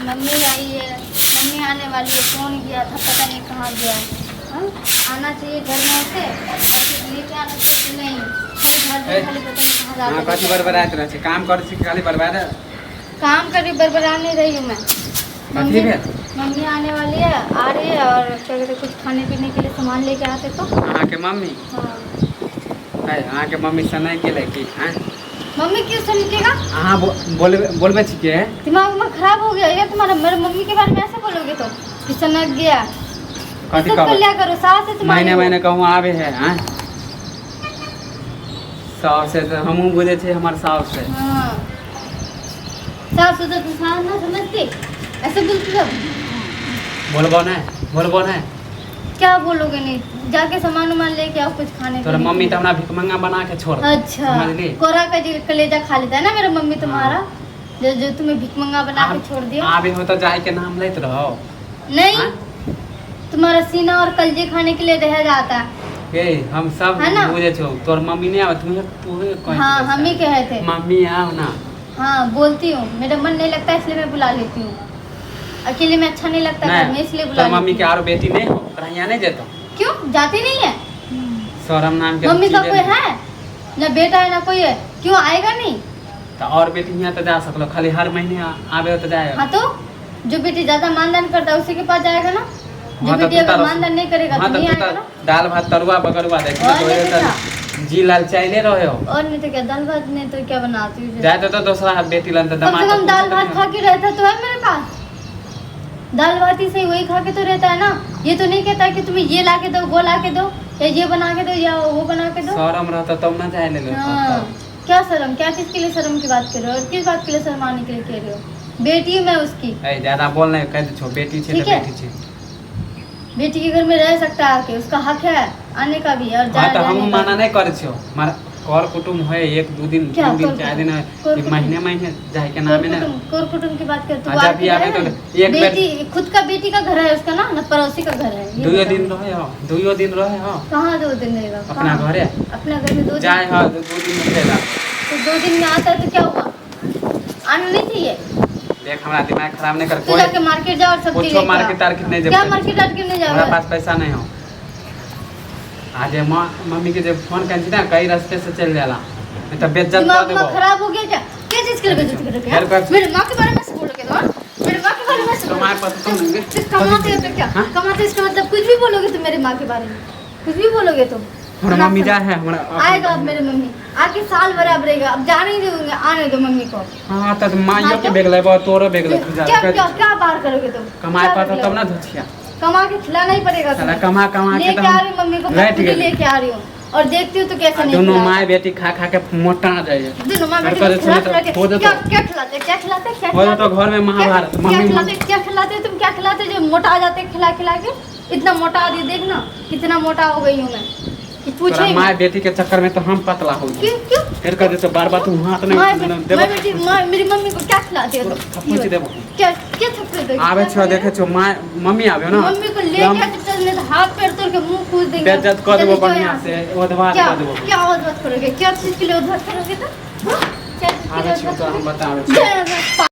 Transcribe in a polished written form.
Mummy आई है, mummy आने वाली है, कौन गया था पता नहीं कहाँ गया है। हाँ? आना चाहिए घर में ऐसे लेके आना चाहिए। नहीं खाली घर में खाली पता नहीं कहाँ हां जाते कथि बरबरात रहे छै काम कर छी खाली बर्बाद काम करी बरबरा नहीं रही हूँ मैं। कथि भेल मम्मी आने वाली है, आ रही है और क्या कहते कुछ खाने पीने के लिए सामान लेके आते तो। अहाँ के मम्मी हाँ। है अहाँ के मम्मी से नहीं गेले की हैं मम्मी क्यों से निकलेगा? अहाँ बोलबे छी के दिमाग में खराब हो गया क्या तुम्हारा? मेरे मम्मी के बारे में ऐसे बोलोगे तो कि सनक गया। कथि इज्जत कर लिया करो, सास है तुम्हारी। महीने कहूँ आवे है हैं सास से तो हमहू बुझे छे हमर सास से। हाँ सास हो तो सास ना समझती ऐसे बोलती सब। बोलबो ना क्या बोलोगे? नहीं जाके सामान उमान लेके आओ कुछ खाने तोरा मम्मी तो हमरा भिखमंगा बना के छोड़ अच्छा समझली कोरा का जी कलेजा खा लेता है ना मेरा मम्मी तुम्हारा। जो तुम्हें भिखमंगा बना के छोड़ दिया। आवे हो तो जाए के नाम लेत रहो। नहीं तुम्हारा सीना और कलजे खाने के लिए रह जाता है। ए हम सब है ना? बुझे छो तोर मम्मी नहीं आवत तुम्हें कहीं हाँ हम ही कहे थे। मम्मी आओ ना। हाँ बोलती हूँ, मेरा मन नहीं लगता इसलिए मैं बुला लेती हूँ। अकेले में अच्छा नहीं लगता घर में इसलिए बुला तोर मम्मी लेती के आरो बेटी नहीं हो यहाँ नहीं जेतो हूँ। क्यों जाती नहीं है? सौरम नाम के मम्मी का कोई है ना बेटा है ना कोई है, क्यों आएगा नहीं? तो और बेटी यहाँ तो जा सकलो खाली हर महीने आवे हो तो जाएगा। हाँ तो जो बेटी ज्यादा मानदान करता है उसी के पास जाएगा ना। जो हाँ, तो बेटी अगर मानदान नहीं करेगा तो नहीं आएगा ना। दाल भात तरुआ बगरुआ देख और नहीं तो क्या? जी लाल चाइले रहे हो और नहीं तो क्या दाल भात नहीं तो क्या बनाती हूँ। जाए तो दूसरा बेटी लन तो कम से कम दाल भात खा के रहता तो है मेरे पास। दाल भात ही सही वही खा के तो रहता है ना। ये तो नहीं कहता कि तुम्हें ये ला के दो वो ला के दो या ये बना के दो या वो बना के दो। शरम रहता तब ना जाए ले लो। हाँ क्या शर्म? क्या चीज के लिए शर्म की बात कर रहे हो और किस बात के लिए शर्म आने के लिए कह रहे हो? बेटी हूँ मैं उसकी। ज्यादा बोल नहीं कह दे छो बेटी छे ठीक तो है। बेटी छे। बेटी के घर में रह सकता है आके, उसका हक है आने का भी और हाँ तो हम जाने का माना नहीं करे छो मार कर कुटुम है एक दो दिन क्या तीन दिन कर 4 दिन कर एक महीने जाए के नाम है ना। कोर कुटुम की बात करते अच्छा, अभी आगे तो एक बेर- बेटी खुद का बेटी का घर है उसका ना न पड़ोसी का घर है। ये दुयो बताओ। दिन रहे हो 2 दिन रहे हो कहाँ 2 दिन रहेगा? अपना कहाँ? घरे अपना घर में 2 दिन। जाए हो 2 दिन में चला तो 2 दिन में आता है तो क्या हुआ? आना नहीं चाहिए। देख हमरा दिमाग खराब नहीं कर तू जाके मार्केट जाओ और सब कुछ मार्केट तार्केट नहीं क्या जब मार्केट टार्केट नहीं हमारा जाओ? पास पैसा नहीं हो। आज मम्मी के जब फोन कर ना कई रास्ते से चल जाला नहीं तो बेइज्जत कर दिमाग देबो। खराब हो गया क्या? क्या चीज के लिए बेइज्जत करोगे? यार कर- मेरे माँ के बारे में से बोलोगे तो? मेरे माँ के बारे में से तुम्हारे पास तुम देंगे कमाते हो तो क्या? हाँ? कमाते इसका मतलब कुछ भी बोलोगे तो मेरी माँ के बारे में कुछ भी बोलोगे तो हमारा मम्मी जा है हमारा आएगा अब मेरे मम्मी आके साल बराबर रहेगा। अब जाने ही नहीं दूंगे, आने दो मम्मी को। हां त माइयो हाँ के तो? बेग लेबो तोरो बेग ले जा क्या क्या क्या बार करोगे तुम? कमाए क्या पाता बेग तब ना लेगे? धोछिया कमा के खिलाना ही पड़ेगा साला तुम्हें। कमा के लेके तो आ रही हूँ मम्मी को, मैं बैठ खुद ही गए लेके आ रही हूँ और देखती हूँ तो कैसे नहीं दोनों खिलाता। माँ बेटी खा खा के मोटा आ जाए दोनों माँ बेटी घर पर खिला तो खिला के हो जाता- क्या क्या खिलाते क्या खिलाते क्या हो जाता खिलाते? घर में महाभारत क्या मम्मी खिलाते तुम? क्या खिलाते जो मोटा आ जाते खिला खिला के? इतना मोटा आ रही देखना कितना मोटा हो गई हूँ मैं कि पूछो तोरा ही माँ मत। बेटी के चक्कर में तो हम पतला हो गए क्यों क्यों? फिर कर दे तो बार तू हाथ माँ नहीं देबो बेटी मेरी मम्मी को क्या खिलाती हो? थप्पड़ से देबो क्या क्या थप्पड़ दोगे? आवे क्या छो करोगे? देखे छो माँ मम्मी आवे ना मम्मी को ले हम क्या चलने तो हाथ पैर तोड़ के मुंह कूद देंगे। बेइज्जत कर देबो चले जाओ बढ़िया यहाँ से ओधवा क्या कर देबो क्या उद्धार करोगे? क्या चीज के लिए उद्धार करोगे तो? हाँ? क्या चीज के आवे लिए छो उद्धार तो हम करोगे? बतावे जय